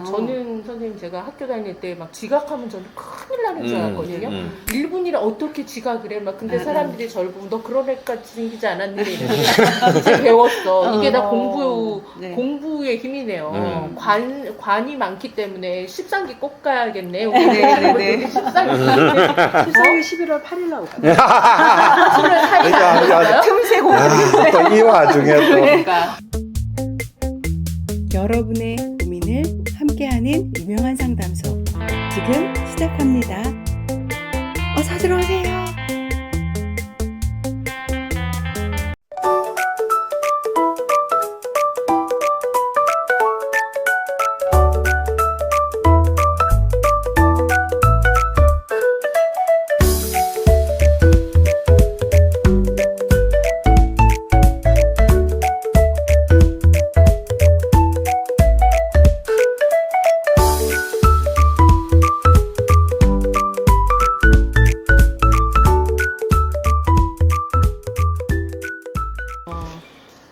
저는 선생님 제가 학교 다닐 때 막 지각하면 저는 큰일 나는 줄 알았거든요. 1분이라 어떻게 지각을 해? 막 근데 사람들이 저를 보면 너 그런 애까지 생기지 않았니? 이제 배웠어. 이게 다 공부의 힘이네요. 관이 많기 때문에 13기 꼭 가야겠네. 네네네. 13기 11월 8일 나오고. 11월 8일 나왔어요? 틈새 공부. 또 이 와중에 또 그러니까. 여러분의 고민을 함께하는 유명한 상담소 지금 시작합니다. 어서 들어오세요.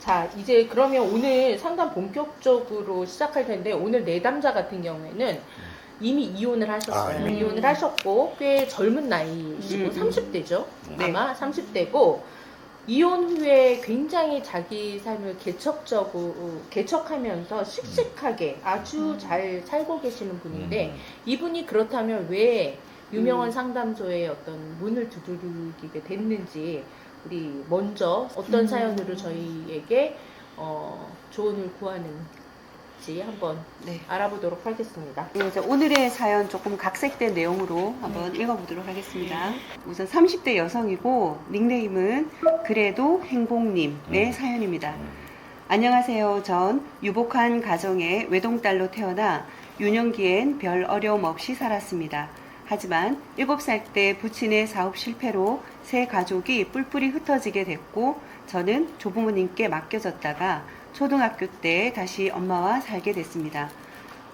자, 이제 그러면 오늘 상담 본격적으로 시작할 텐데 오늘 내담자 같은 경우에는 이미 이혼을 하셨어요. 이혼을 하셨고 꽤 젊은 나이시고 30대죠. 네. 아마 30대고 이혼 후에 굉장히 자기 삶을 개척하면서 씩씩하게 아주 잘 살고 계시는 분인데 이분이 그렇다면 왜 유명한 상담소에 어떤 문을 두드리게 됐는지 우리 먼저 어떤 사연으로 저희에게 조언을 구하는지 한번 알아보도록 하겠습니다. 그래서 오늘의 사연 조금 각색된 내용으로 한번 읽어보도록 하겠습니다. 우선 30대 여성이고 닉네임은 그래도 행복님의 사연입니다. 안녕하세요. 전 유복한 가정의 외동딸로 태어나 유년기엔 별 어려움 없이 살았습니다. 하지만 7살 때 부친의 사업 실패로 새 가족이 뿔뿔이 흩어지게 됐고 저는 조부모님께 맡겨졌다가 초등학교 때 다시 엄마와 살게 됐습니다.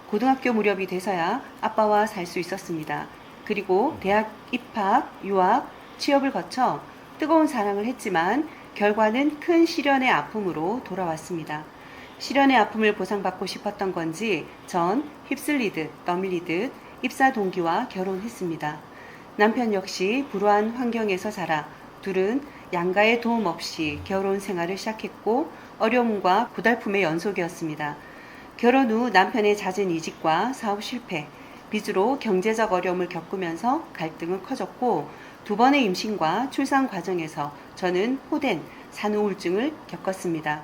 고등학교 무렵이 돼서야 아빠와 살 수 있었습니다. 그리고 대학 입학, 유학, 취업을 거쳐 뜨거운 사랑을 했지만 결과는 큰 시련의 아픔으로 돌아왔습니다. 시련의 아픔을 보상받고 싶었던 건지 전 휩쓸리듯 떠밀리듯 입사 동기와 결혼했습니다. 남편 역시 불우한 환경에서 자라 둘은 양가의 도움 없이 결혼 생활을 시작했고 어려움과 고달픔의 연속이었습니다. 결혼 후 남편의 잦은 이직과 사업 실패, 빚으로 경제적 어려움을 겪으면서 갈등은 커졌고 2번의 임신과 출산 과정에서 저는 호된 산후우울증을 겪었습니다.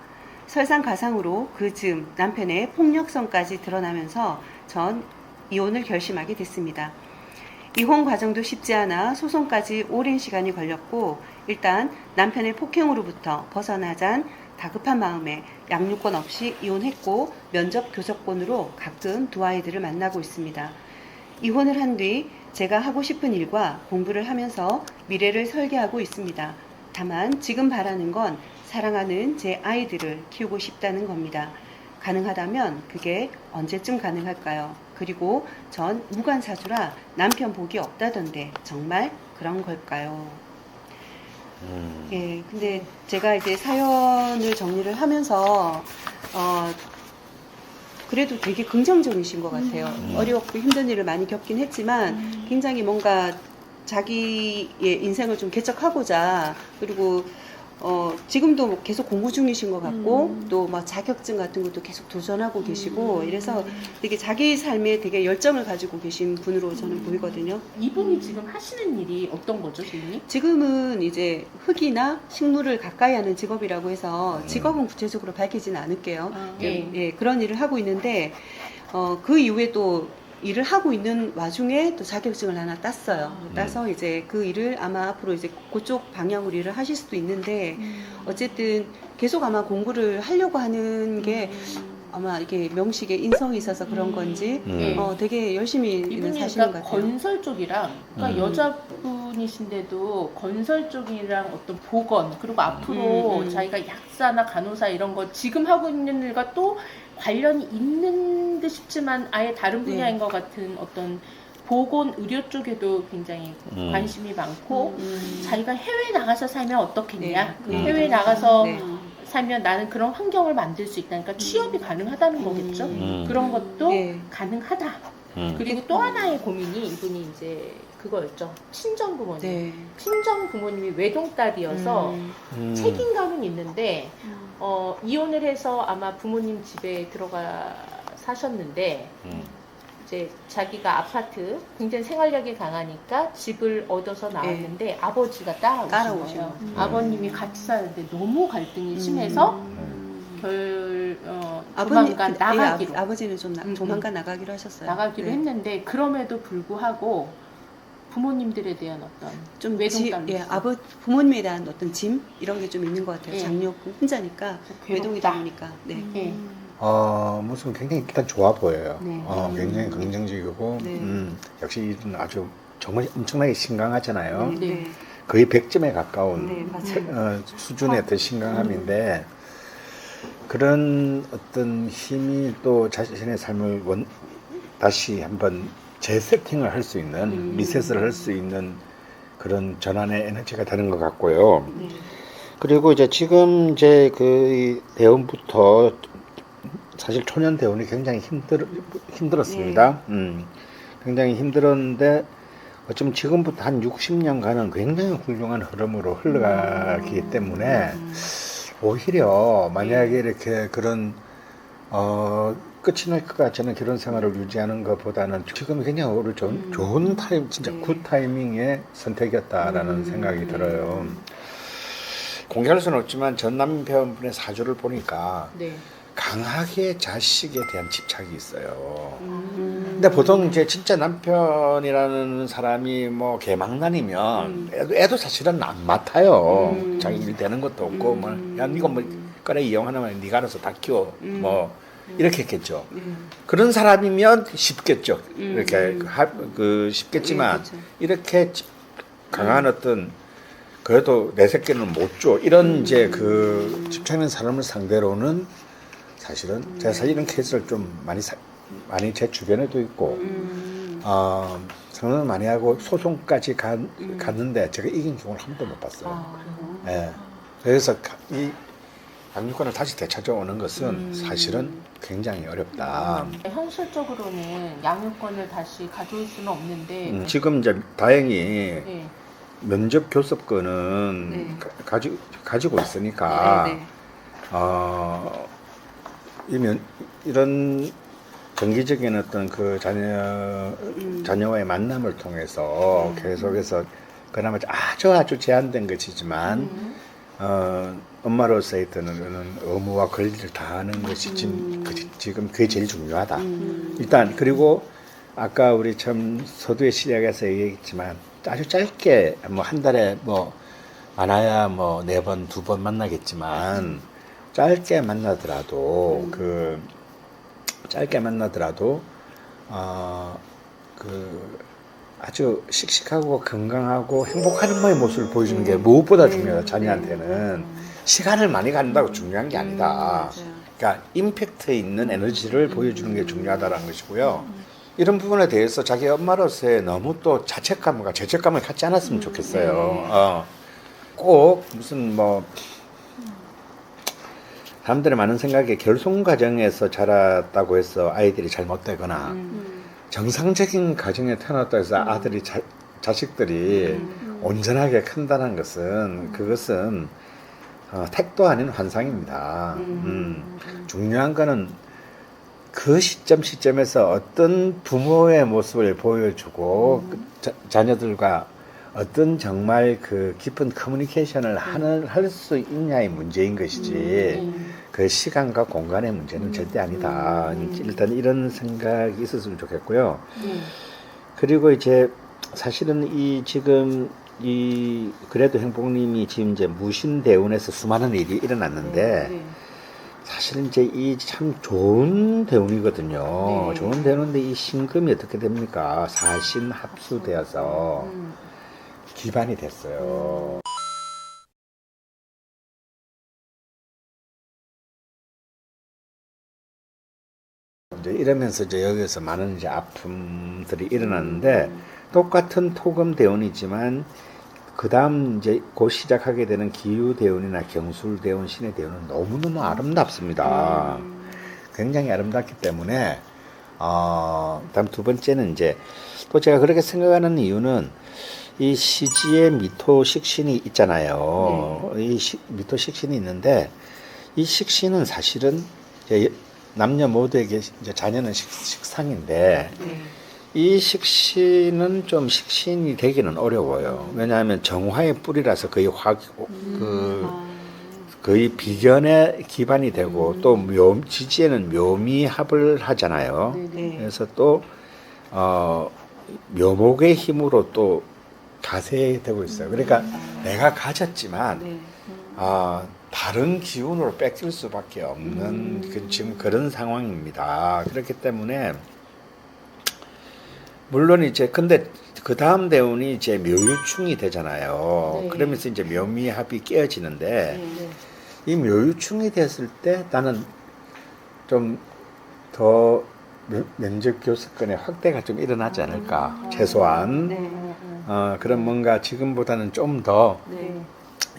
설상가상으로 그 즈음 남편의 폭력성까지 드러나면서 전 이혼을 결심하게 됐습니다. 이혼 과정도 쉽지 않아 소송까지 오랜 시간이 걸렸고 일단 남편의 폭행으로부터 벗어나잔 다급한 마음에 양육권 없이 이혼했고 면접 교섭권으로 가끔 두 아이들을 만나고 있습니다. 이혼을 한 뒤 제가 하고 싶은 일과 공부를 하면서 미래를 설계하고 있습니다. 다만 지금 바라는 건 사랑하는 제 아이들을 키우고 싶다는 겁니다. 가능하다면 그게 언제쯤 가능할까요? 그리고 전 무관사주라 남편 복이 없다던데 정말 그런 걸까요? 예, 근데 제가 이제 사연을 정리를 하면서 그래도 되게 긍정적이신 것 같아요. 어렵고 힘든 일을 많이 겪긴 했지만 굉장히 뭔가 자기의 인생을 좀 개척하고자 그리고 지금도 계속 공부 중이신 것 같고 또 막 자격증 같은 것도 계속 도전하고 계시고 이래서 되게 자기 삶에 되게 열정을 가지고 계신 분으로 저는 보이거든요. 이분이 지금 하시는 일이 어떤 거죠, 선생님? 지금은 이제 흙이나 식물을 가까이 하는 직업이라고 해서 직업은 구체적으로 밝히지는 않을게요. 예, 그런 일을 하고 있는데 그 이후에 또 일을 하고 있는 와중에 또 자격증을 하나 땄어요. 따서 이제 그 일을 아마 앞으로 이제 그쪽 방향으로 일을 하실 수도 있는데 어쨌든 계속 아마 공부를 하려고 하는 게 아마 이게 명식에 인성이 있어서 그런 건지 되게 열심히 이분이 사시는 그러니까 것 같아요. 건설 쪽이랑 그러니까 여자분이신데도 건설 쪽이랑 어떤 보건 그리고 앞으로 자기가 약사나 간호사 이런 거 지금 하고 있는 일과 또 관련이 있는 듯 싶지만 아예 다른 분야인 것 같은 어떤 보건 의료 쪽에도 굉장히 관심이 많고 자기가 해외에 나가서 살면 어떻겠냐 해외에 나가서 그렇다면 나는 그런 환경을 만들 수 있다. 그러니까 취업이 가능하다는 거겠죠. 그런 것도 네. 가능하다. 그리고 또 하나의 고민이 이분이 이제 그거였죠. 친정 부모님. 네. 친정 부모님이 외동딸이어서 책임감은 있는데 이혼을 해서 아마 부모님 집에 들어가 사셨는데 이제 자기가 아파트 굉장히 생활력이 강하니까 집을 얻어서 나왔는데 아버지가 따라오신 따라오신 거예요. 거예요. 아버님이 같이 사는데 너무 갈등이 심해서 조만간 나가기로 아버지는 좀 조만간 나가기로 하셨어요. 나가기로 네. 했는데 그럼에도 불구하고 부모님들에 대한 어떤 좀 외동딸 예, 부모님에 대한 어떤 짐 이런 게 좀 있는 것 같아요. 예. 장녀고 혼자니까 외동이다 보니까. 네. 예. 무슨 굉장히 일단 좋아 보여요. 네. 굉장히 긍정적이고, 네. 역시 이분 아주 정말 엄청나게 신강하잖아요. 네. 거의 100점에 가까운 네, 맞아요. 수준의 어떤 신강함인데, 그런 어떤 힘이 또 자신의 삶을 다시 한번 재세팅을 할 수 있는, 리셋을 할 수 있는 그런 전환의 에너지가 되는 것 같고요. 네. 그리고 이제 지금 이제 그 대운부터 사실 초년 대운이 굉장히 힘들었습니다. 굉장히 힘들었는데 어쩌면 지금부터 한 60년간은 굉장히 훌륭한 흐름으로 흘러가기 때문에 오히려 만약에 이렇게 그런 끝이 날 것 같지 않은 결혼 생활을 유지하는 것보다는 지금이 굉장히 오히려 좋은 타임, 진짜 굿 타이밍의 선택이었다라는 생각이 들어요. 공개할 수는 없지만 전 남편분의 사주를 보니까 네. 강하게 자식에 대한 집착이 있어요. 근데 보통 이제 진짜 남편이라는 사람이 뭐 개망난이면 애도 사실은 안 맡아요. 자기 일 되는 것도 없고 뭐 야 니가 뭐 그래 이용하나면 니가 알아서 다 키워 뭐 이렇게 했겠죠. 그런 사람이면 쉽겠죠. 이렇게 쉽겠지만 그렇죠. 이렇게 강한 어떤 그래도 내 새끼는 못 줘. 이런 이제 그 집착하는 사람을 상대로는 사실은 제가 사실 이런 케이스를 좀 많이 제 주변에도 있고 상담을 많이 하고 소송까지 갔는데 제가 이긴 경우를 한 번도 못 봤어요. 예. 그래서 이 양육권을 다시 되찾아오는 것은 사실은 굉장히 어렵다. 현실적으로는 양육권을 다시 가져올 수는 없는데 지금 이제 다행히 네. 면접 교섭권은 네. 가지고 있으니까 네, 네. 이런 정기적인 어떤 그 자녀와의 만남을 통해서 계속해서 그나마 아주 제한된 것이지만 엄마로서의 어떤 의무와 권리를 다하는 것이 지금 그게 제일 중요하다. 일단 그리고 아까 우리 참 서두의 시작에서 얘기했지만 아주 짧게 뭐 한 달에 뭐 많아야 뭐 4번, 2번 만나겠지만 짧게 만나더라도 아주 씩씩하고 건강하고 행복한 엄마의 모습을 보여주는 게 무엇보다 중요하다. 자녀한테는 시간을 많이 갖는다고 중요한 게 아니다. 그러니까 임팩트 있는 에너지를 보여주는 게 중요하다는 것이고요. 이런 부분에 대해서 자기 엄마로서의 너무 또 자책감과 죄책감을 갖지 않았으면 좋겠어요. 꼭 무슨 뭐 사람들의 많은 생각에 결손 가정에서 자랐다고 해서 아이들이 잘못되거나 정상적인 가정에 태어났다고 해서 아들이 자식들이 온전하게 큰다는 것은 그것은 택도 아닌 환상입니다. 중요한 거는 그 시점에서 어떤 부모의 모습을 보여주고 자녀들과 어떤 정말 그 깊은 커뮤니케이션을 할 수 있냐의 문제인 것이지 그 시간과 공간의 문제는 절대 아니다. 일단 이런 생각이 있었으면 좋겠고요. 그리고 이제 사실은 그래도 행복님이 지금 이제 무신대운에서 수많은 일이 일어났는데 사실은 이제 이 참 좋은 대운이거든요. 좋은 대운인데 이 신금이 어떻게 됩니까? 사신 합수되어서 기반이 됐어요. 이제 이러면서 이제 여기서 많은 이제 아픔들이 일어났는데 똑같은 토금 대운이지만 그 다음 이제 곧 시작하게 되는 기유대운이나 경술대운, 신의대운은 너무너무 아름답습니다. 굉장히 아름답기 때문에, 다음 두 번째는 이제, 또 제가 그렇게 생각하는 이유는 이 시지에 미토 식신이 있잖아요. 이 미토 식신이 있는데, 이 식신은 사실은 이제 남녀 모두에게 이제 자녀는 식상인데, 이 식신은 좀 식신이 되기는 어려워요. 왜냐하면 정화의 뿌리라서 거의 거의 비견의 기반이 되고 또 지지에는 묘미합을 하잖아요. 네. 그래서 또 묘목의 힘으로 또 가세되고 있어요. 그러니까 내가 가졌지만 네. 다른 기운으로 뺏길 수밖에 없는 지금 그런 상황입니다. 그렇기 때문에 물론 이제 근데 그 다음 대운이 이제 묘유충이 되잖아요. 네. 그러면서 이제 묘미합이 깨어지는데 네. 이 묘유충이 됐을 때 나는 좀 더 면적 교섭권의 확대가 좀 일어나지 않을까. 최소한 네. 그런 뭔가 지금보다는 좀 더 네.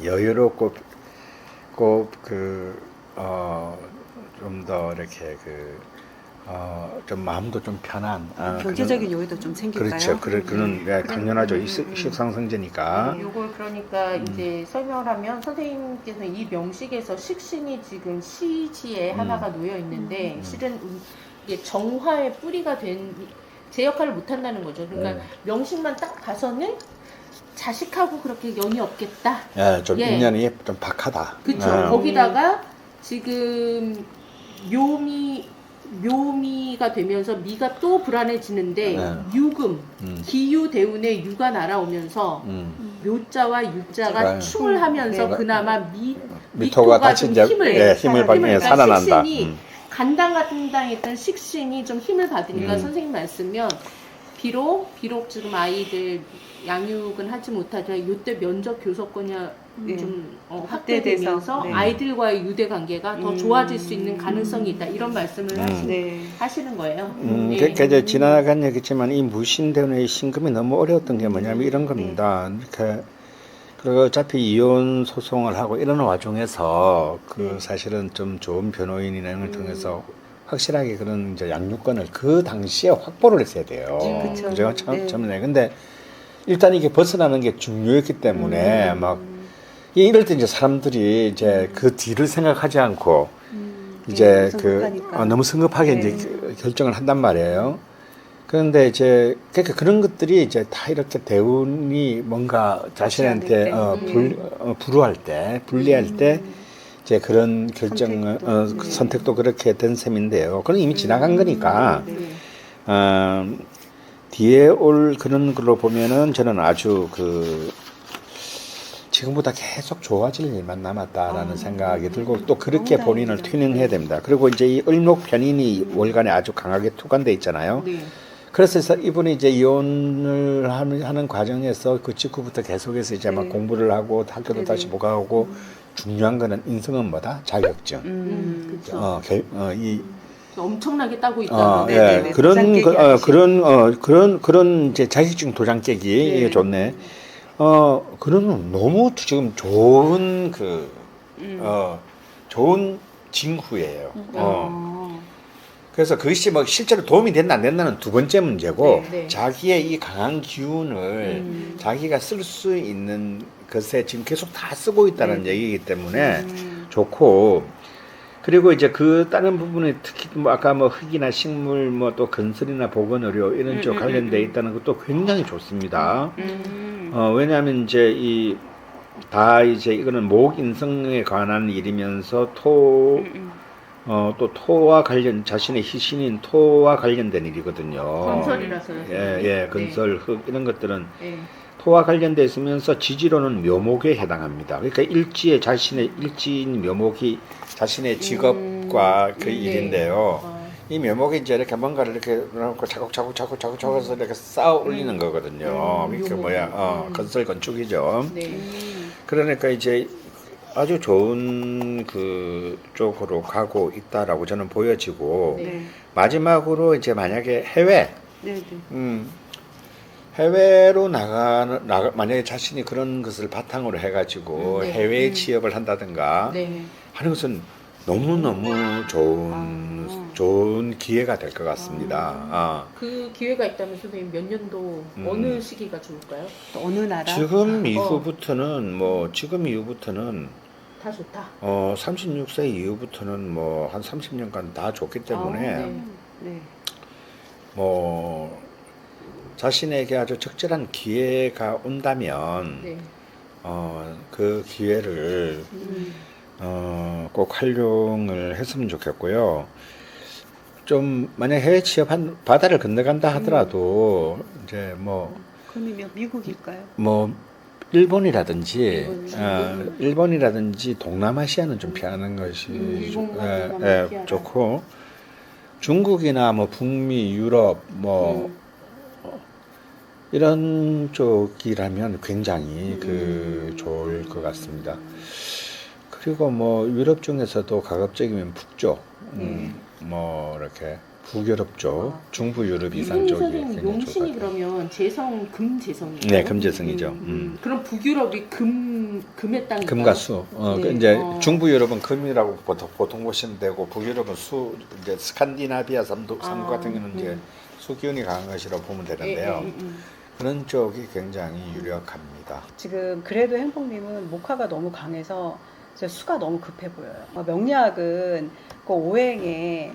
여유롭고 좀 더 이렇게 좀 마음도 좀 편한 경제적인 여유도 좀 생길까요? 그렇죠. 그는 당연하죠. 식상성제니까. 요걸 그러니까 이제 설명을 하면 선생님께서 이 명식에서 식신이 지금 시지에 하나가 놓여 있는데 실은 이게 정화의 뿌리가 된 제 역할을 못 한다는 거죠. 그러니까 명식만 딱 봐서는 자식하고 그렇게 연이 없겠다. 예, 좀 예. 인연이 좀 박하다. 그렇죠. 거기다가 지금 묘미가 되면서 미가 또 불안해지는데 유금, 기유 대운에 유가 날아오면서 묘자와 유자가 충을 하면서 네. 그나마 미토가 다시 좀 이제 힘을 받으면 그러니까 살아난다. 식신이 간당간당했던 식신이 좀 힘을 받으니까 선생님 말씀면 비록 지금 아이들 양육은 하지 못하지만 이때 면적 교섭권이 좀 확대되면서 네. 아이들과의 유대 관계가 더 좋아질 수 있는 가능성이 있다 이런 말씀을 네. 하시는 거예요. 그러니까 이제 지나간 얘기지만 이 무신대운의 신금이 너무 어려웠던 게 뭐냐면 이런 겁니다. 이렇게 그리고 어차피 이혼 소송을 하고 이런 와중에서 사실은 좀 좋은 변호인이나 이런 걸 통해서 확실하게 그런 이제 양육권을 그 당시에 확보를 했어야 돼요. 그쵸. 그죠? 처음에. 근데 일단 이게 벗어나는 게 중요했기 때문에 막 이럴 때 이제 사람들이 이제 그 뒤를 생각하지 않고 이제 너무 성급하게 이제 결정을 한단 말이에요. 그런데 이제 그러니까 그런 것들이 이제 다 이렇게 대운이 뭔가 자신한테 불리할 때 이제 그런 결정을 선택도 그렇게 된 셈인데요. 그건 이미 지나간 거니까 뒤에 올 그런 걸로 보면은 저는 아주 지금보다 계속 좋아질 일만 남았다라는 생각이 들고 또 그렇게 본인을 튜닝해야 됩니다. 그리고 이제 이 을목 편인이 월간에 아주 강하게 투관돼 있잖아요. 그래서 이분이 이제 이혼을 하는 과정에서 그 직후부터 계속해서 이제 막 공부를 하고 학교도 다시 복학하고 중요한 거는 인성은 뭐다? 자격증. 그렇죠. 이 엄청나게 따고 있다. 그런 이제 자격증 도장 깨기 좋네. 그런 너무 지금 좋은 좋은 징후예요. 그래서 그것이 뭐 실제로 도움이 됐나 안 됐나는 두 번째 문제고 자기의 이 강한 기운을 자기가 쓸 수 있는 것에 지금 계속 다 쓰고 있다는 얘기이기 때문에 좋고 그리고 이제 그 다른 부분에 특히 뭐 아까 뭐 흙이나 식물 뭐 또 건설이나 보건의료 이런 쪽 관련돼 있다는 것도 굉장히 좋습니다. 왜냐하면 이제 이제 이거는 목인성에 관한 일이면서 또 토와 자신의 희신인 토와 관련된 일이거든요. 건설이라서요. 건설, 흙 이런 것들은 토와 관련돼 있으면서 지지로는 묘목에 해당합니다. 그러니까 일지인 묘목이 자신의 직업과 그 일인데요. 이 묘목이 이제 이렇게 뭔가를 이렇게 놓고 차곡차곡 해서 이렇게 쌓아 올리는 거거든요. 이게 건설 건축이죠. 그러니까 이제 아주 좋은 그 쪽으로 가고 있다라고 저는 보여지고 마지막으로 이제 만약에 해외로 만약에 자신이 그런 것을 바탕으로 해가지고 네. 해외 취업을 한다든가 네. 하는 것은 너무너무 좋은 기회가 될 것 같습니다. 그 기회가 있다면 선생님 몇 년도 어느 시기가 좋을까요? 또 어느 나라? 지금 이후부터는 다 좋다. 36세 이후부터는 뭐 한 30년간 다 좋기 때문에 네. 네. 뭐 자신에게 아주 적절한 기회가 온다면 네. 그 기회를 꼭 활용을 했으면 좋겠고요. 좀 만약 해외 취업한 바다를 건너간다 하더라도 이제 그러면 미국일까요? 뭐 일본이라든지 동남아시아는 좀 피하는 것이 좋고 중국이나 뭐 북미, 유럽 이런 쪽이라면 굉장히 좋을 것 같습니다. 그리고 뭐 유럽 중에서도 가급적이면 북쪽, 뭐 이렇게 북유럽 쪽, 중부 유럽 이상 쪽이 선생님 굉장히 좋을 것 용신이 같아요. 그러면 재성 금재성이에요? 네, 금재성이죠. 그럼 북유럽이 금의 땅인가요? 금과 수. 네. 이제 중부 유럽은 금이라고 보통 보시면 되고 북유럽은 수. 이제 스칸디나비아 삼국 같은 경우는 이제 수 기운이 강한 것이라고 보면 되는데요. 그런 쪽이 굉장히 유력합니다. 지금 그래도 행복님은 목화가 너무 강해서 이제 수가 너무 급해 보여요. 명리학은 그 오행에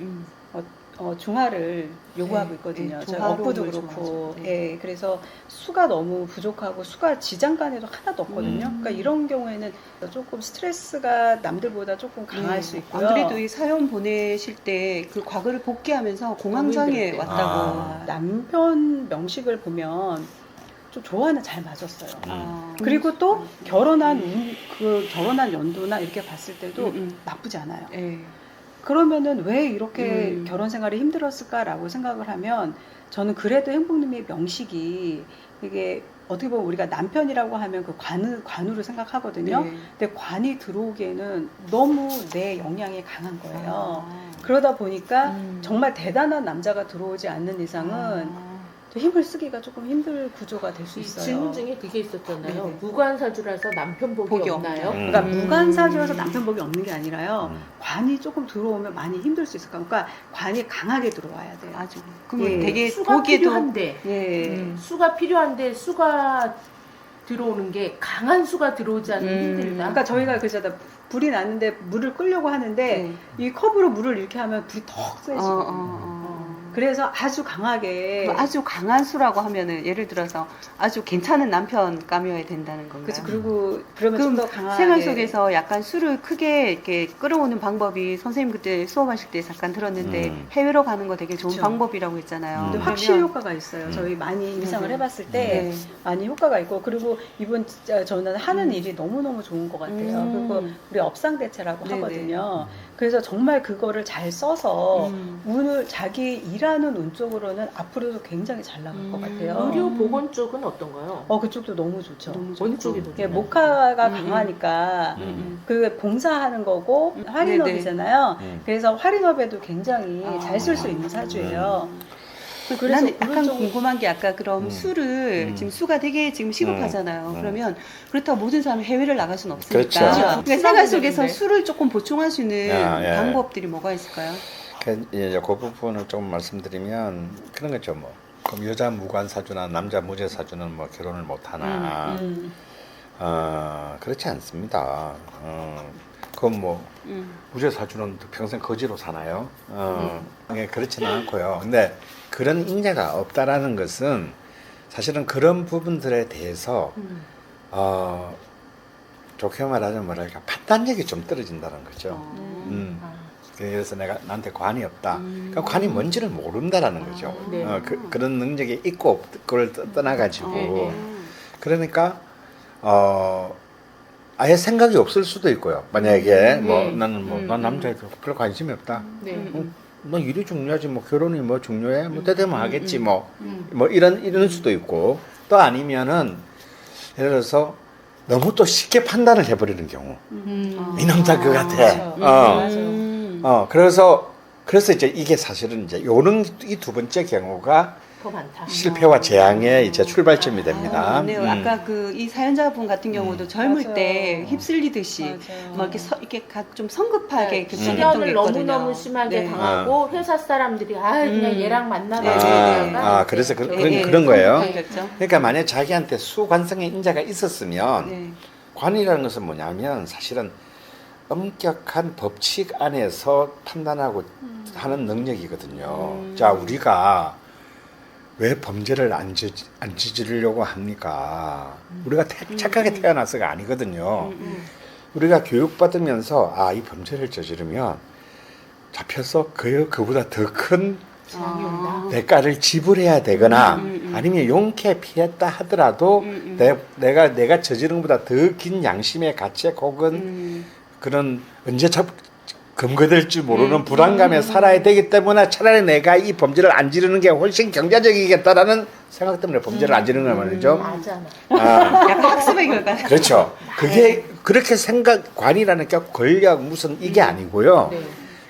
중화를 요구하고 있거든요. 네, 저희 업부도 중화로움을 그렇고, 좋아하죠. 네. 그래서 수가 너무 부족하고 수가 지장간에도 하나도 없거든요. 그러니까 이런 경우에는 조금 스트레스가 남들보다 조금 강할 수 있고요. 안 그래도 이 사연 보내실 때 그 과거를 복귀하면서 공황장애 힘들 때. 왔다고. 남편 명식을 보면 좀 조화는 잘 맞았어요. 아, 그리고 또 결혼한 연도나 이렇게 봤을 때도 나쁘지 않아요. 네. 그러면은 왜 이렇게 결혼 생활이 힘들었을까라고 생각을 하면 저는 그래도 행복님의 명식이 이게 어떻게 보면 우리가 남편이라고 하면 그 관우를 생각하거든요. 네. 근데 관이 들어오기에는 너무 내 영향이 강한 거예요. 아. 그러다 보니까 정말 대단한 남자가 들어오지 않는 이상은 또 힘을 쓰기가 조금 힘들 구조가 될 수 있어요. 질문 중에 그게 있었잖아요. 네네. 무관사주라서 남편 복이 복이 없나요? 없나요? 그러니까 무관사주여서 남편 복이 없는 게 아니라요. 관이 조금 들어오면 많이 힘들 수 있을 거예요. 그러니까 관이 강하게 들어와야 돼요. 아주. 그럼 예. 되게 수가 보기에도 필요한데 예. 수가 필요한데 수가 들어오는 게 강한 수가 들어오지 않으면 힘들다. 그러니까 저희가 그러잖아. 불이 났는데 물을 끄려고 하는데 네. 이 컵으로 물을 이렇게 하면 불이 더 세지거든요. 그래서 아주 강하게 뭐 아주 강한 수라고 하면은 예를 들어서 아주 괜찮은 남편 까며야 된다는 건가요? 그렇죠. 그리고 그러면 좀 그럼 더 강하게 생활 속에서 약간 술을 크게 이렇게 끌어오는 방법이 선생님 그때 수업하실 때 잠깐 들었는데 해외로 가는 거 되게 좋은 그쵸. 방법이라고 했잖아요. 근데 그러면- 확실히 효과가 있어요. 저희 많이 임상을 해봤을 때 네. 많이 효과가 있고 그리고 이분 진짜 저는 하는 일이 너무너무 좋은 것 같아요. 그리고 우리 업상대체라고 네네. 하거든요. 그래서 정말 그거를 잘 써서 운을 자기 일하는 운 쪽으로는 앞으로도 굉장히 잘 나갈 것 같아요. 의료 보건 쪽은 어떤가요? 그쪽도 너무 좋죠. 너무 어느 좋고. 쪽이 더 이게 좋나요? 목화가 강하니까 그 봉사하는 거고 활인업이잖아요. 그래서 활인업에도 굉장히 잘 쓸 수 있는 사주예요. 그래서 나는 그런 약간 쪽으로- 궁금한 게 아까 그럼 술을 지금 수가 되게 지금 시급하잖아요. 그러면 그렇다고 모든 사람이 해외를 나갈 수는 없으니까. 그렇죠. 그러니까 생활 속에서 되는데. 술을 조금 보충할 수 있는 예. 방법들이 뭐가 있을까요? 이제 그 부분을 조금 말씀드리면 그런 거죠. 뭐 그럼 여자 무관 사주나 남자 무죄 사주는 뭐 결혼을 못 하나? 그렇지 않습니다. 그건 뭐 무죄 사주는 평생 거지로 사나요? 예, 그렇지는 않고요. 근데 그런 인재가 없다라는 것은 사실은 그런 부분들에 대해서 좋게 말하자면 뭐랄까 판단력이 좀 떨어진다는 거죠. 그래서 내가 나한테 관이 없다. 그러니까 관이 뭔지를 모른다라는 거죠. 네. 그런 능력이 있고 없고를 떠나가지고 네. 그러니까 아예 생각이 없을 수도 있고요. 만약에 뭐 나는 뭐 난 남자에 별 관심이 없다. 네. 뭐 일이 중요하지 뭐 결혼이 뭐 중요해 뭐 때되면 하겠지 뭐 이런 수도 있고 또 아니면은 예를 들어서 너무 또 쉽게 판단을 해버리는 경우 이 남자 그거 같아. 그래서 이제 이게 사실은 이제 요런 이 두 번째 경우가 더 많다. 실패와 재앙의 이제 출발점이 됩니다. 맞네요. 아까 그 이 사연자분 같은 경우도 젊을 맞아요. 때 휩쓸리듯이 맞아요. 막 이렇게 좀 성급하게 그 시련을 생겼던 게 있거든요. 너무너무 심하게 네. 당하고 회사 사람들이 그냥 얘랑 만나봐. 그래서 예, 그런 거예요. 성급하겠죠. 그러니까 만약 자기한테 수관성의 인자가 있었으면 네. 관이라는 것은 뭐냐면 사실은 엄격한 법칙 안에서 판단하고 하는 능력이거든요. 자, 우리가 왜 범죄를 안 저지르려고 합니까? 우리가 착하게 태어나서가 아니거든요. 우리가 교육받으면서 이 범죄를 저지르면 잡혀서 그보다 더 큰 재앙이 온다. 대가를 지불해야 되거나 아니면 용케 피했다 하더라도 내가 저지른 것보다 더 긴 양심의 가책 혹은 그런 언제 검거될 줄 모르는 불안감에 살아야 되기 때문에 차라리 내가 이 범죄를 안 지르는 게 훨씬 경제적이겠다라는 생각 때문에 범죄를 안 지르는 거 말이죠. 맞아. 약간 학습의 결과. 그렇죠. 그게 그렇게 관이라는 게 권력 무슨 이게 아니고요. 네.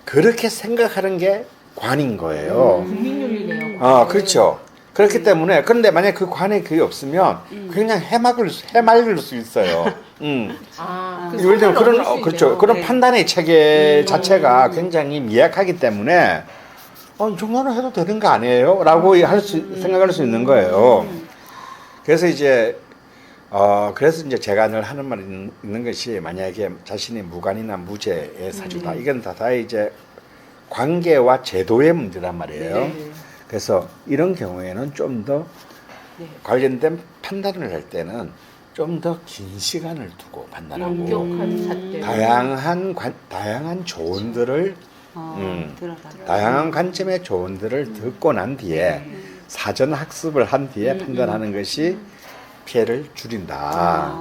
그렇게 생각하는 게 관인 거예요. 국민윤리네요. 그렇죠. 그렇기 때문에 그런데 만약 그 관에 그게 없으면 그냥 해맑을 수 있어요. 그 예를 들면 선을 얻을 수 그렇죠. 있네요. 그런 네. 판단의 체계 자체가 굉장히 미약하기 때문에 이 정도는 해도 되는 거 아니에요? 라고 생각할 수 있는 거예요. 그래서 이제 제가 늘 하는 말이 있는 것이 만약에 자신이 무관이나 무죄의 사주다. 이건 다 이제 관계와 제도의 문제란 말이에요. 네. 그래서 이런 경우에는 좀 더 관련된 판단을 할 때는 좀 더 긴 시간을 두고 판단하고 엄격한 잣대. 다양한 조언들을 들어가. 다양한 관점의 조언들을 듣고 난 뒤에 사전 학습을 한 뒤에 판단하는 것이 피해를 줄인다.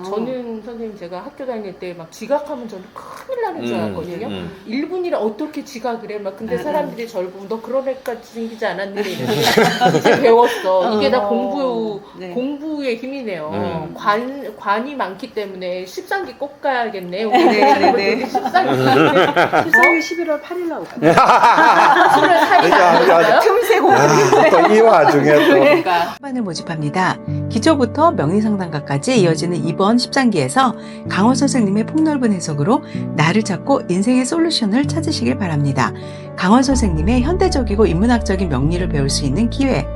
저는 선생님 제가 학교 다닐 때 막 지각하면 저는 큰일 나는 줄 알았거든요. 1분이라 어떻게 지각을 해? 막 근데 사람들이 저를 보면 너 그런 애까지 생기지 않았니? 이제 배웠어. 이게 다 공부의 힘이네요. 관이 많기 때문에 13기 꼭 가야겠네. 네. 13기. 11월 8일 날 오거든요. 11월 4일 안 틈새 공부. 또 이 와중에 또 그러니까. 반을 모집합니다. 기초부터 명리상담가까지 이어지는 이번 13기에서 강원 선생님의 폭넓은 해석으로 나를 찾고 인생의 솔루션을 찾으시길 바랍니다. 강원 선생님의 현대적이고 인문학적인 명리를 배울 수 있는 기회.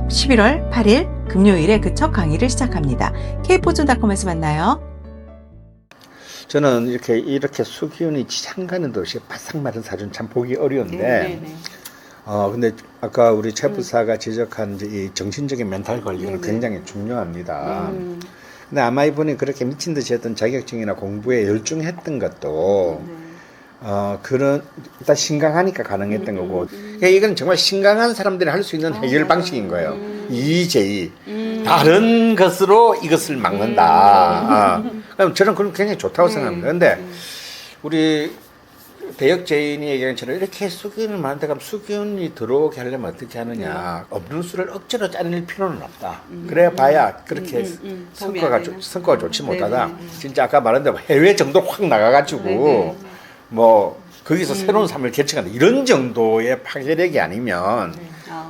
11월 8일 금요일에 그 첫 강의를 시작합니다. k포춘닷컴에서 만나요. 저는 이렇게 수기운이 지장가는 듯이 바싹 마른 사주는 참 보기 어려운데 근데 아까 우리 최 부사가 지적한 이제 이 정신적인 멘탈 관리는 굉장히 중요합니다. 근데 아마 이분이 그렇게 미친 듯이 했던 자격증이나 공부에 열중했던 것도 일단 신강하니까 가능했던 거고, 그러니까 이건 정말 신강한 사람들이 할 수 있는 해결 방식인 거예요. 이의제의. 다른 것으로 이것을 막는다. 그럼 저는 그건 굉장히 좋다고 생각합니다. 근데 우리 대역죄인이 얘기한 것처럼 이렇게 수기운을 많은데 그럼 수기운이 들어오게 하려면 어떻게 하느냐. 없는 수를 억지로 짜낼 필요는 없다. 그래 봐야 그렇게 성과가 좋지 못하다. 진짜 아까 말한 대로 해외 정도 확 나가가지고 뭐 거기서 새로운 삶을 개척한다. 이런 정도의 파괴력이 아니면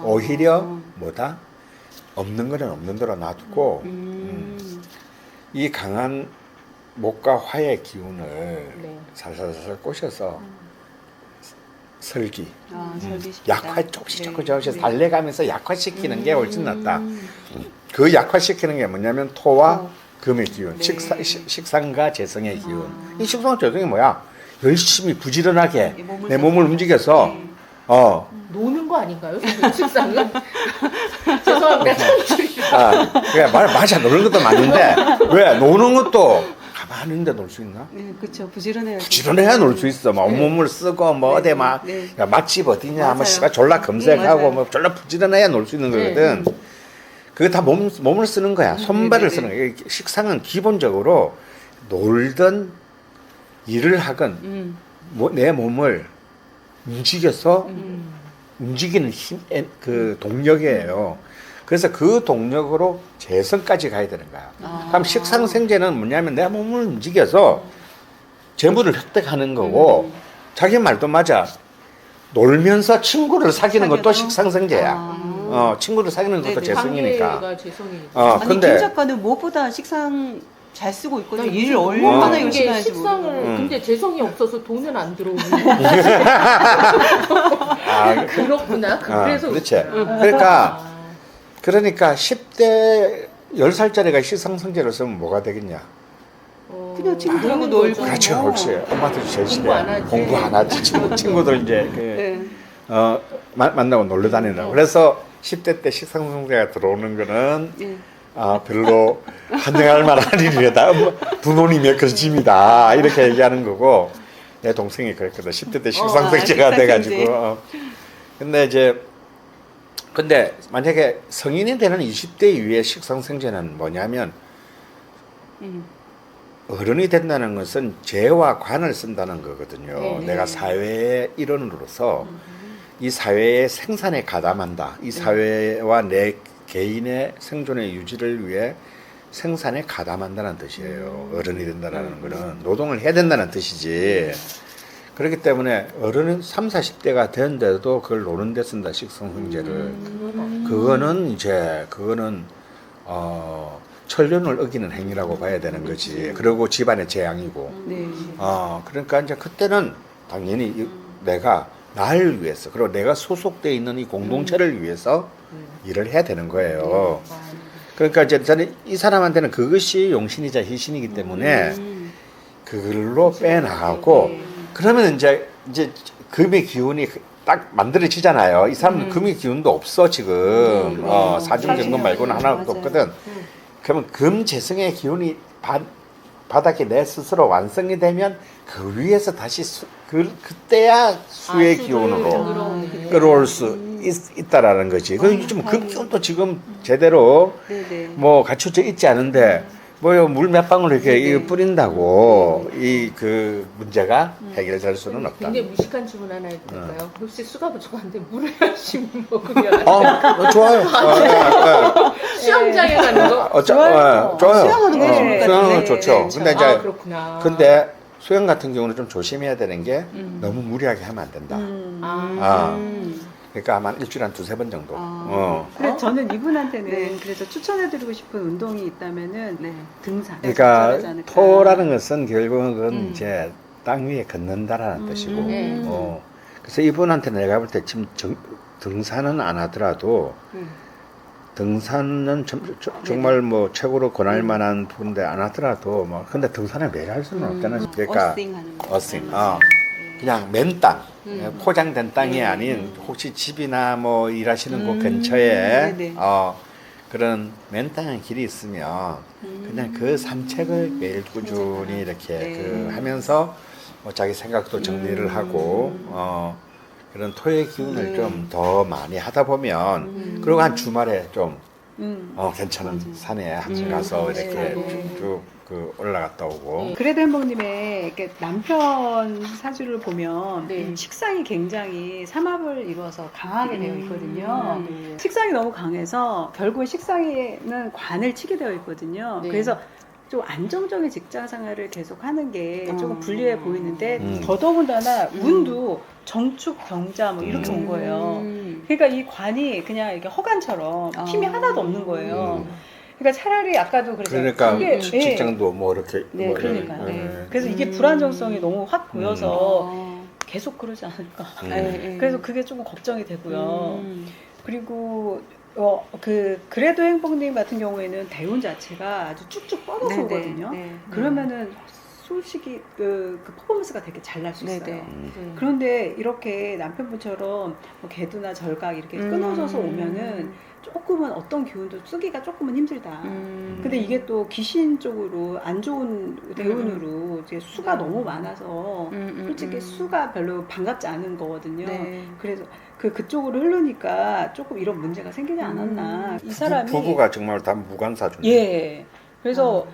오히려 뭐다? 없는 거는 없는 대로 놔두고 이 강한 목과 화의 기운을 살살살 꼬셔서 설기, 조금씩 달래가면서 약화시키는 게 훨씬 낫다. 그 약화시키는 게 뭐냐면 토와 금의 기운, 식상과 재성의 기운. 이 식상과 재성이 뭐야? 열심히 부지런하게 내 몸을 움직여서 노는 거 아닌가요? 식상은? 죄송합니다. 그래 맞아. 노는 것도 맞는데 왜 노는 것도 가만히 있는데 놀 수 있나? 네, 그렇죠. 부지런해야 놀 수 있어. 막 온몸을 쓰고 뭐 어디 막 야, 맛집 어디냐, 뭐 씨가 졸라 검색하고 뭐 졸라 부지런해야 놀 수 있는 거거든. 그게 다 몸을 쓰는 거야. 손발을 쓰는 거야. 식상은 기본적으로 놀던 일을 하건 내 몸을 움직여서 움직이는 힘, 그 동력이에요. 그래서 그 동력으로 재성까지 가야 되는 거야. 그럼 식상생재는 뭐냐면 내 몸을 움직여서 재물을 획득하는 거고, 자기 말도 맞아. 놀면서 친구를 사귀는 것도 식상생재야. 친구를 사귀는 것도 네네. 재성이니까. 관계가 재성이니까. 아니 근데 김 작가는 무엇보다 식상 잘 쓰고 있거든요. 일을 요즘 얼마나 모르는 열심히 게 하는지 식상을 모르겠어요. 근데 재성이 없어서 돈은 안 들어오는 아, 그렇구나. 그래서 그렇지. 그렇구나. 그러니까 10대 10살짜리가 시상성제를 쓰면 뭐가 되겠냐? 그냥 친구들하고 노는 놀고. 거죠. 그렇지, 뭐. 그렇지. 엄마들 제일 공부 안 하지. 공부 안 하지. 친구들 이제 네. 만나고 놀러 다니는. 그래서 10대 때 시상성제가 들어오는 거는 예. 별로 환영할 만한 일이다. 부모님의 그짐이다. 이렇게 얘기하는 거고 내 동생이 그랬거든. 10대 때 시상성제가 식상성제. 돼가지고. 근데 만약에 성인이 되는 20대 이후의 식상성제는 뭐냐면 어른이 된다는 것은 죄와 관을 쓴다는 거거든요. 네. 내가 사회의 일원으로서 이 사회의 생산에 가담한다. 이 사회와 내 개인의 생존의 유지를 위해 생산에 가담한다는 뜻이에요. 어른이 된다는 거는 노동을 해야 된다는 뜻이지. 그렇기 때문에 어른은 3, 40대가 되는데도 그걸 노는 데 쓴다. 식상성제를. 그거는 천륜을 어기는 행위라고 봐야 되는 거지. 그리고 집안의 재앙이고. 네. 그러니까 이제 그때는 당연히 내가 나를 위해서, 그리고 내가 소속돼 있는 이 공동체를 위해서 일을 해야 되는 거예요. 그러니까 이제 저는 이 사람한테는 그것이 용신이자 희신이기 때문에 그걸로 빼나가고, 그러면 이제 금의 기운이 딱 만들어지잖아요. 이 사람은 금의 기운도 없어 지금. 사중경금 말고는 하나도 맞아요. 없거든. 그러면 금재성의 기운이 바닥에 내 스스로 완성이 되면 그 위에서 다시 그때야 수의 기운으로 끌어올 수 있다라는 거지. 그 요즘 그 기운도 지금 제대로 네네. 뭐 갖춰져 있지 않은데 뭐요 물 몇 방울 이렇게 네네. 이거 뿌린다고 이 그 문제가 해결될 수는 없다. 굉장히 무식한 질문 하나 해도 될까요? 혹시 수가 부족한데 물을 열심히 먹으면 좋아요. 수영장에 가는 거? 좋아요. 수영하는 거 좋을 것 수영은 같은데. 좋죠. 근데 이제 그렇구나. 근데 수영 같은 경우는 좀 조심해야 되는 게 너무 무리하게 하면 안 된다. 그러니까 아마 일주일에 한 2-3번 정도. 근데 저는 이분한테는 네. 그래서 추천해드리고 싶은 운동이 있다면은 네. 등산. 그러니까 적절하지 않을까. 토라는 것은 결국은 이제 땅 위에 걷는다라는 뜻이고. 네. 그래서 이분한테 내가 볼 때 지금 등산은 안 하더라도 등산은 정말 뭐 최고로 권할 만한 부분인데 안 하더라도 뭐 근데 등산을 매일 할 수는 없잖아. 그러니까 어싱하는 거. 어싱. 그냥 맨 땅, 포장된 땅이 아닌 혹시 집이나 뭐 일하시는 곳 근처에 네네. 그런 맨 땅의 길이 있으면 그냥 그 산책을 매일 꾸준히 이렇게 네. 그 하면서 뭐 자기 생각도 정리를 하고 그런 토의 기운을 좀 더 많이 하다 보면 그리고 한 주말에 좀 괜찮은 산에 가서 이렇게 쭉 그 올라갔다 오고. 그래도 행복님의 이렇게 남편 사주를 보면 네. 식상이 굉장히 삼합을 이루어서 강하게 되어 있거든요. 네. 식상이 너무 강해서 결국은 식상에는 관을 치게 되어 있거든요. 네. 그래서 좀 안정적인 직장 생활을 계속 하는 게 조금 불리해 보이는데 음. 더더군다나 운도 정축 병자 뭐 이렇게 온 거예요. 그러니까 이 관이 그냥 이렇게 허간처럼 힘이 하나도 없는 거예요. 그러니까 차라리 아까도 그러니까 그게, 직장도 뭐 이렇게 네, 뭐 그러니까요. 네. 그래서 이게 불안정성이 너무 확 보여서 계속 그러지 않을까. 그래서 그게 조금 걱정이 되고요. 그리고 그래도 행복님 같은 경우에는 대운 자체가 아주 쭉쭉 뻗어서 네네. 오거든요. 네. 그러면은 솔직히 그 퍼포먼스가 되게 잘 날 수 있어요. 네네. 그런데 이렇게 남편분처럼 뭐 개두나 절각 이렇게 끊어져서 오면은 조금은 어떤 기운도 쓰기가 조금은 힘들다. 근데 이게 또 귀신 쪽으로 안 좋은 대운으로 이제 수가 너무 많아서 솔직히 수가 별로 반갑지 않은 거거든요. 네. 그래서 그쪽으로 흐르니까 조금 이런 문제가 생기지 않았나. 이 사람이 부부가 정말 다 무관사주네. 예. 그래서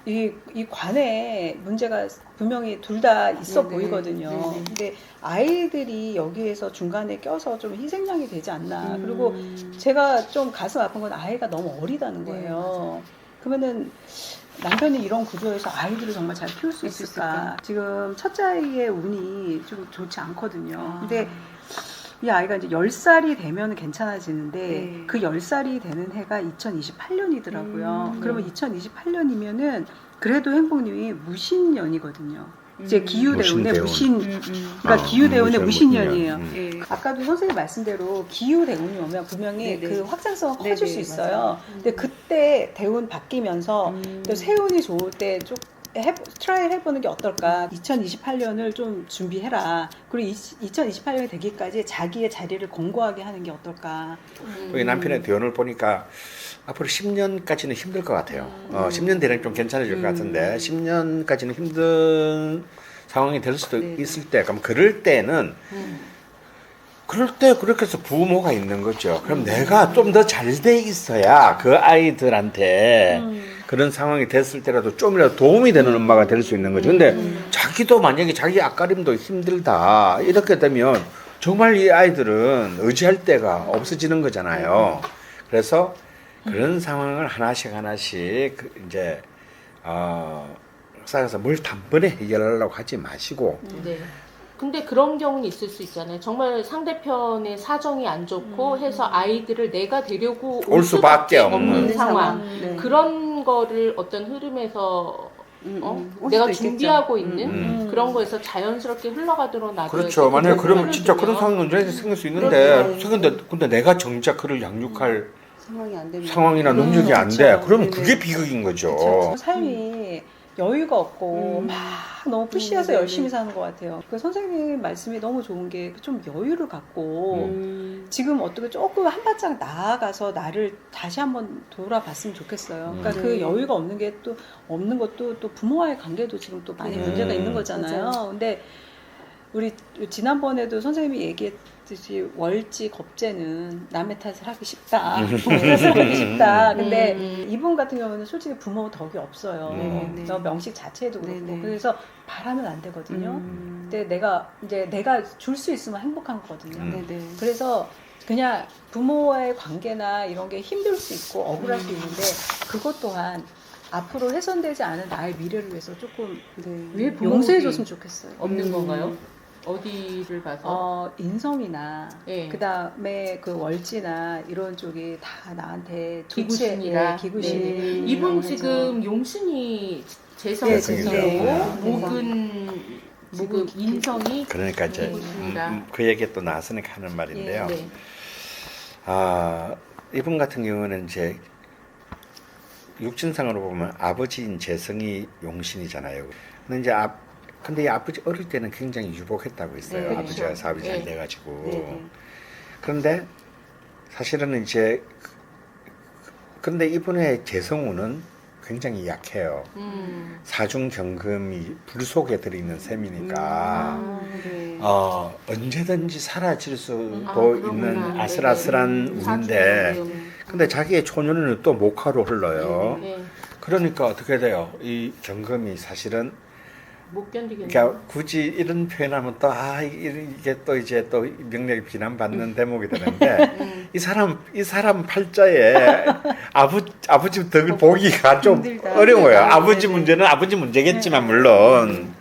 이 관에 문제가 분명히 둘 다 있어 네네. 보이거든요. 네네. 근데 아이들이 여기에서 중간에 껴서 좀 희생양이 되지 않나. 그리고 제가 좀 가슴 아픈 건 아이가 너무 어리다는 거예요. 그러면은 남편이 이런 구조에서 아이들을 정말 잘 키울 수 있을까? 지금 첫째 아이의 운이 좀 좋지 않거든요. 근데 이 아이가 이제 10살이 되면 괜찮아지는데 네. 그 10살이 되는 해가 2028년이더라고요. 그러면 2028년이면은 그래도 행복님이 무신년이거든요. 이제 기후대운의 무신대운. 그러니까 기후대운의 무신년. 무신년이에요. 예. 아까도 선생님 말씀대로 기후대운이 오면 분명히 네네. 그 확장성은 네네, 커질 수 있어요. 맞아요. 근데 그때 대운 바뀌면서 또 세운이 좋을 때 좀 트라이를 해보는 게 어떨까. 2028년을 좀 준비해라. 그리고 2028년이 되기까지 자기의 자리를 공고하게 하는 게 어떨까. 그 남편의 대원을 보니까 앞으로 10년까지는 힘들 것 같아요. 10년 되면 좀 괜찮아질 것 같은데 10년까지는 힘든 상황이 될 수도 네. 있을 때, 그럼 그럴 때는 그럴 때 그렇게 해서 부모가 있는 거죠. 그럼 내가 좀 더 잘 돼 있어야 그 아이들한테 그런 상황이 됐을 때라도 좀이라도 도움이 되는 엄마가 될 수 있는 거죠. 근데 자기도 만약에 자기 앞가림도 힘들다 이렇게 되면 정말 이 아이들은 의지할 데가 없어지는 거잖아요. 그래서 그런 상황을 하나씩 이제 쌓아서 뭘 단번에 해결하려고 하지 마시고 네. 근데 그런 경우는 있을 수 있잖아요. 정말 상대편의 사정이 안 좋고 해서 아이들을 내가 데리고 올 수밖에 없는 상황. 네. 그런 거를 어떤 흐름에서 올 내가 수도 있겠죠. 준비하고 있는 그런 거에서 자연스럽게 흘러가도록 놔둬야 그렇죠. 되고 만약에 그러면 그거를 진짜 그런 보면 상황이 언제든지 생길 수 있는데 그렇죠. 근데 내가 정작 그를 양육할 상황이 안 되면 상황이나 능력이 안 돼. 그렇죠. 그러면 네네. 그게 비극인 거죠. 그렇죠. 삶이 여유가 없고 막 너무 푸시해서 네네. 열심히 사는 것 같아요. 그 선생님 말씀이 너무 좋은 게 좀 여유를 갖고 지금 어떻게 조금 한 발짝 나아가서 나를 다시 한번 돌아봤으면 좋겠어요. 그러니까 그 네. 여유가 없는 게 또 없는 것도 또 부모와의 관계도 지금 또 많이 문제가 있는 거잖아요. 맞아요. 근데 우리 지난번에도 선생님이 얘기했듯이 월지 겁재는 남의 탓을 하기 쉽다. 내 탓을 하기 쉽다. 근데 이분 같은 경우는 솔직히 부모 덕이 없어요. 네네. 저 명식 자체도 그렇고. 네네. 그래서 바라면 안 되거든요. 근데 내가 줄 수 있으면 행복한 거거든요. 네네. 그래서 그냥 부모와의 관계나 이런 게 힘들 수 있고 억울할 수 있는데 그것 또한 앞으로 훼손되지 않은 나의 미래를 위해서 조금 왜 부모들이 용서해줬으면 좋겠어요. 없는 건가요? 어디를 봐서? 인성이나 예. 그 다음에 그 월지나 이런 쪽이 다 나한테 기구신이라. 기구신이. 네. 이분 지금 용신이 재성 네, 재성이고 재성이고. 목은 지금 인성이 그러니까 이제 기구신이라. 그 얘기 또 나왔으니까 하는 말인데요. 네. 이분 같은 경우는 이제 육신상으로 보면 아버지인 재성이 용신이잖아요. 근데 이 아버지 어릴 때는 굉장히 유복했다고 했어요. 네, 아버지가 그렇죠. 사업이 잘 네. 돼가지고. 네. 그런데 사실은 이제 근데 이분의 재성운은 굉장히 약해요. 사중 경금이 불 속에 들어있는 셈이니까 네. 언제든지 사라질 수도 그렇구나. 있는 네, 아슬아슬한 네. 운인데 사주금. 근데 자기의 초년에는 또 목화로 흘러요. 네. 그러니까 어떻게 돼요? 이 경금이 사실은 못 견디겠네요. 그러니까 굳이 이런 표현하면 또 이게 또 이제 또 명맥이 비난받는 대목이 되는데 이 사람 팔자에 아버지 덕을 보기가 좀 힘들다. 어려워요. 힘들다. 아버지 네네. 문제는 아버지 문제겠지만 물론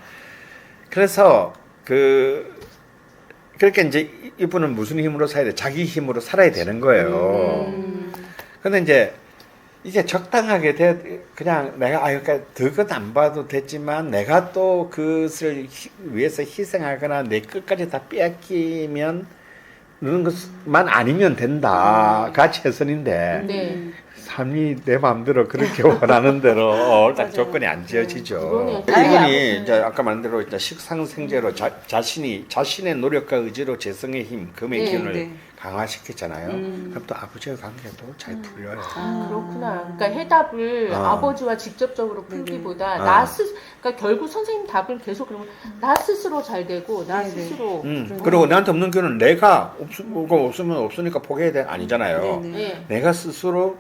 그래서 그렇게 이제 이분은 무슨 힘으로 살아야 돼? 자기 힘으로 살아야 되는 거예요. 근데 이제 이게 적당하게 그냥 내가 그러니까 덕은 안 봐도 됐지만 내가 또 그것을 위해서 희생하거나 내 끝까지 다 빼앗기면 그런 것만 아니면 된다가 최선인데 네. 삶이 내 마음대로 그렇게 원하는 대로 딱 조건이 안 지어지죠. 그거는 이분이 이제 아까 말한 대로 이제 식상생재로 자신의 노력과 의지로 재성의 힘, 금의 네, 기운을 네. 강화시켰잖아요. 그럼 또 아버지의 관계도 잘 풀려요. 그렇구나. 그러니까 해답을 아버지와 직접적으로 풀기보다 그러니까 결국 선생님 답은 계속 그러면 나 스스로 잘 되고 나 네네. 스스로 그리고 내한테 없는 교는 내가 없으면 없으니까 포기해야 돼 아니잖아요. 네네. 네. 내가 스스로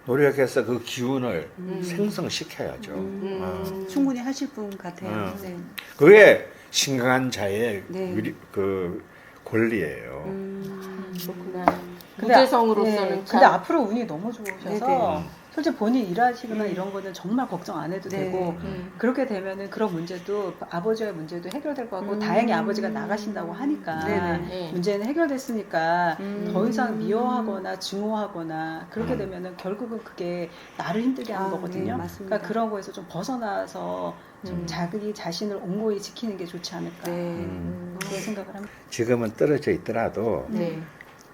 노력해서 그 기운을 생성시켜야죠. 충분히 하실 분 같아요. 네. 그게 신강한 자의 네. 그 권리예요. 그렇구나. 근데 무재성으로서는 참 근데 앞으로 운이 너무 좋으셔서 네네. 솔직히 본인 일하시거나 이런 거는 정말 걱정 안 해도 네. 되고 그렇게 되면은 그런 문제도 아버지의 문제도 해결될 것 같고 다행히 아버지가 나가신다고 하니까 네. 문제는 해결됐으니까 더 이상 미워하거나 증오하거나 그렇게 음. 되면은 결국은 그게 나를 힘들게 하는 거거든요. 네, 맞습니다. 그러니까 그런 거에서 좀 벗어나서 좀 자기 자신을 옹고히 지키는 게 좋지 않을까 네. 그런 생각을 합니다. 지금은 떨어져 있더라도 네.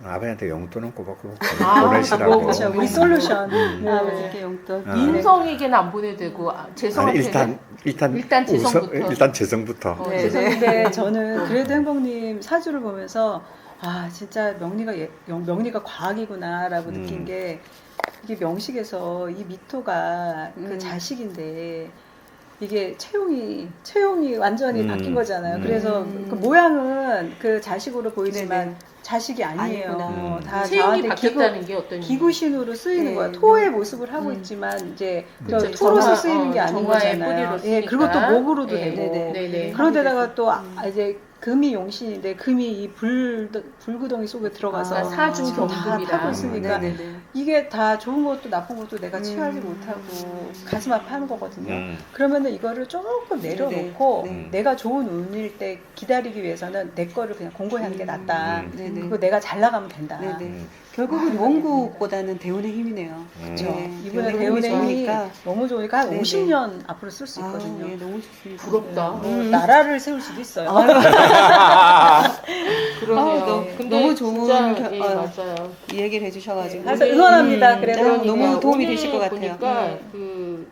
아버지한테 용돈은 꼬박꼬박 아, 보내시라고. 그렇죠. 우리 솔루션. 네. 네. 아버지께 용돈. 어. 인성에게는 안 보내되고 아니, 재성한테는 일단 재성부터. 일단 재성부터. 네. 죄송한데 저는 그래도 행복님 사주를 보면서 아 진짜 명리가 과학이구나라고 느낀 게 이게 명식에서 이 미토가 그 자식인데 이게 체형이 완전히 바뀐 거잖아요. 그래서 그 모양은 그 자식으로 보이지만 네네. 자식이 아니에요. 아니구나. 다 체형이 저한테 바뀌었다는 게 어떤 기구신으로 쓰이는 네. 거야. 토의 모습을 하고 있지만 이제 저 그쵸. 토로서 정화, 쓰이는 게 아닌 정화의 거잖아요. 뿌리로 예, 그리고 또 쓰니까. 목으로도 네. 되고. 네네. 그런데다가 또 이제 금이 용신인데 금이 이 불구덩이 속에 들어가서 아, 사중 지금 다 경금이라. 타고 있으니까 네네네. 이게 다 좋은 것도 나쁜 것도 내가 취하지 못하고 가슴 아파하는 거거든요. 그러면은 이거를 조금 내려놓고 네. 내가 좋은 운일 때 기다리기 위해서는 내 거를 그냥 공고히 하는 게 낫다. 네네. 그리고 내가 잘 나가면 된다. 네네. 결국은 원국보다는 대운의 힘이네요. 그렇죠. 네, 이번에 대운의 대운의 힘이 좋으니까. 너무 좋으니까 한 네네. 50년 앞으로 쓸 수 있거든요. 아, 예, 너무 좋습니다. 부럽다. 뭐 나라를 세울 수도 있어요. 그러네요. 너무 근데 좋은 진짜, 예, 어, 맞아요. 이 얘기를 해주셔가지고. 그래서 응원합니다. 그래도 그래도 너무 도움이 오늘 되실 것 같아요. 보니까 그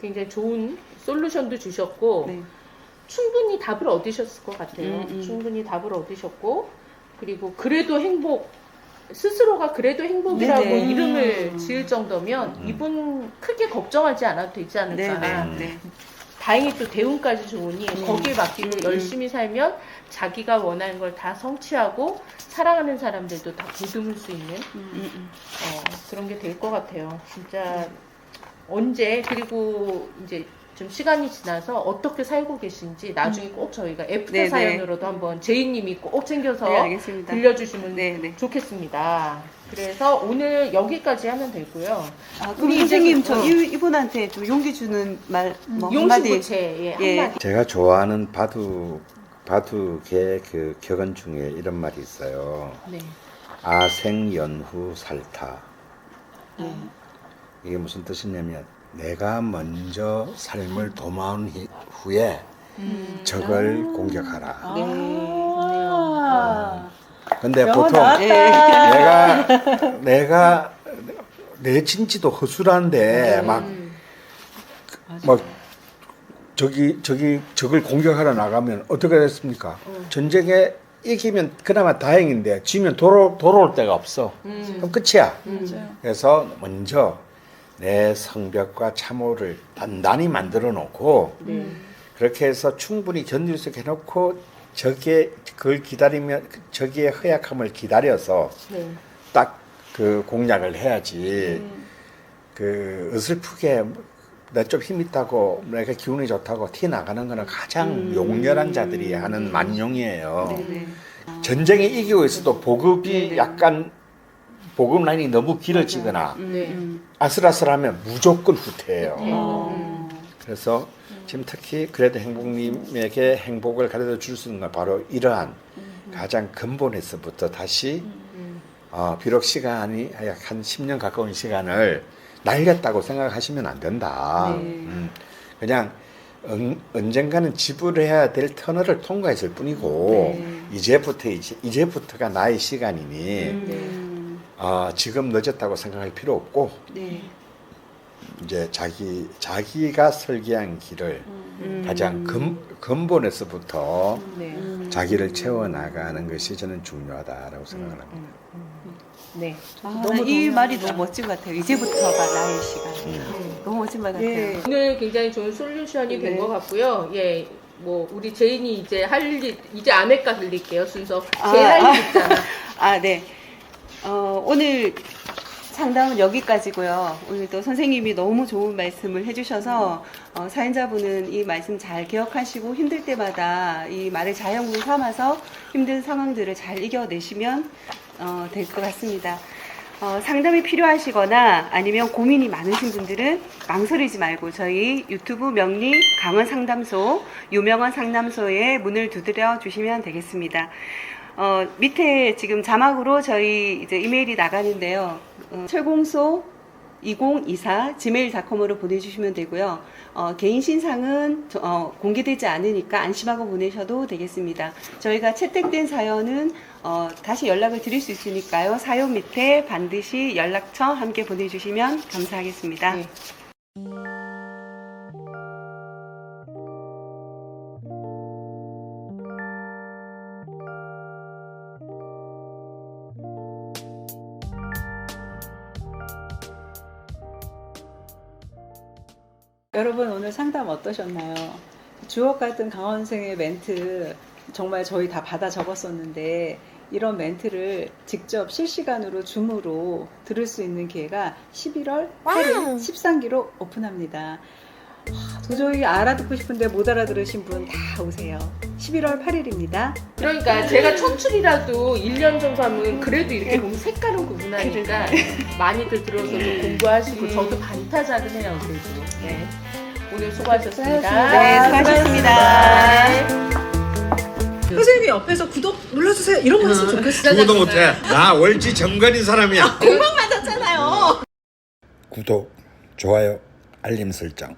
굉장히 좋은 솔루션도 주셨고 네. 충분히 답을 얻으셨을 것 같아요. 충분히 답을 얻으셨고 그리고 그래도 행복 스스로가 그래도 행복이라고 네네. 이름을 지을 정도면 이분 크게 걱정하지 않아도 되지 않을까. 네. 다행히 또 대운까지 좋으니 거기에 맡기고 열심히 살면 자기가 원하는 걸 다 성취하고 사랑하는 사람들도 다 보듬을 수 있는 그런 게 될 것 같아요. 진짜 언제 그리고 이제 좀 시간이 지나서 어떻게 살고 계신지 나중에 꼭 저희가 애프터 네네. 사연으로도 한번 제이님이 꼭 챙겨서 네, 알겠습니다. 들려주시면 네. 좋겠습니다. 그래서 오늘 여기까지 하면 되고요. 그럼 우리 선생님, 이제 이분한테 좀 용기 주는 말, 뭐, 한마디. 용신부채 예. 한마디. 제가 좋아하는 바둑의 그 격언 중에 이런 말이 있어요. 네. 아생연후 살타. 이게 무슨 뜻이냐면 내가 먼저 삶을 도모한 후에 적을 공격하라. 아, 근데 영어 보통 나왔다. 내가 내 진지도 허술한데 막 적을 공격하러 나가면 어떻게 됐습니까? 전쟁에 이기면 그나마 다행인데 지면 돌아올 데가 없어. 그럼 끝이야. 그래서 먼저 내 성벽과 참호를 단단히 만들어 놓고 그렇게 해서 충분히 견딜 수 있게 해놓고 그걸 기다리면 적의 허약함을 기다려서 네. 딱 그 공략을 해야지 그 어설프게 나 좀 힘 있다고 내가 기운이 좋다고 티 나가는 거는 가장 용렬한 자들이 하는 만용이에요. 전쟁에 이기고 있어도 보급이 약간 보급 라인이 너무 길어지거나 네. 아슬아슬하면 무조건 후퇴해요. 그래서 지금 특히 그래도 행복님에게 행복을 가져다 줄 수 있는 건 바로 이러한 가장 근본에서부터 다시 비록 시간이 약 한 10년 가까운 시간을 날렸다고 생각하시면 안 된다. 그냥 언젠가는 지불해야 될 터널을 통과했을 뿐이고 이제부터가 나의 시간이니 지금 늦었다고 생각할 필요 없고 이제 자기가 설계한 길을 가장 근본에서부터 자기를 채워나가는 것이 저는 중요하다라고 생각을 합니다. 네. 이 말이 너무 멋진 것 같아요. 이제부터가 나의 시간. 너무 멋진 말 같아요. 예. 오늘 굉장히 좋은 솔루션이 된 네. 것 같고요. 예. 뭐 우리 제인이 이제 할 일 이제 아메까 들릴게요. 순서 아, 제일 할 일 있잖아. 네. 오늘 상담은 여기까지고요. 오늘도 선생님이 너무 좋은 말씀을 해주셔서 사연자분은 이 말씀 잘 기억하시고 힘들 때마다 이 말을 자연분 삼아서 힘든 상황들을 잘 이겨내시면 될 것 같습니다. 상담이 필요하시거나 아니면 고민이 많으신 분들은 망설이지 말고 저희 유튜브 명리 강원 상담소, 유명한 상담소에 문을 두드려 주시면 되겠습니다. 밑에 지금 자막으로 저희 이제 이메일이 나가는데요. 철공소 2024 gmail.com으로 보내주시면 되고요. 개인 신상은 공개되지 않으니까 안심하고 보내셔도 되겠습니다. 저희가 채택된 사연은 다시 연락을 드릴 수 있으니까요. 사연 밑에 반드시 연락처 함께 보내주시면 감사하겠습니다. 네. 여러분 오늘 상담 어떠셨나요? 주옥 같은 강원생의 멘트 정말 저희 다 받아 적었었는데 이런 멘트를 직접 실시간으로 줌으로 들을 수 있는 기회가 11월 8일 13기로 오픈합니다. 도저히 알아듣고 싶은데 못 알아들으신 분 다 오세요. 11월 8일입니다. 그러니까 제가 청출이라도 1년 정도 하면 그래도 이렇게 보면 색깔은 구분하니까 많이들 들어서 좀 공부하시고 저도 반타작은 해요. 그래도. 네. 오늘 수고하셨습니다. 네, 수고하셨습니다. 선생님이 옆에서 구독 눌러주세요 이런 거 했으면 좋겠어요. 누구도 못해. 나 월지 정관인 사람이야. 공방 맞았잖아요. 구독, 좋아요, 알림 설정.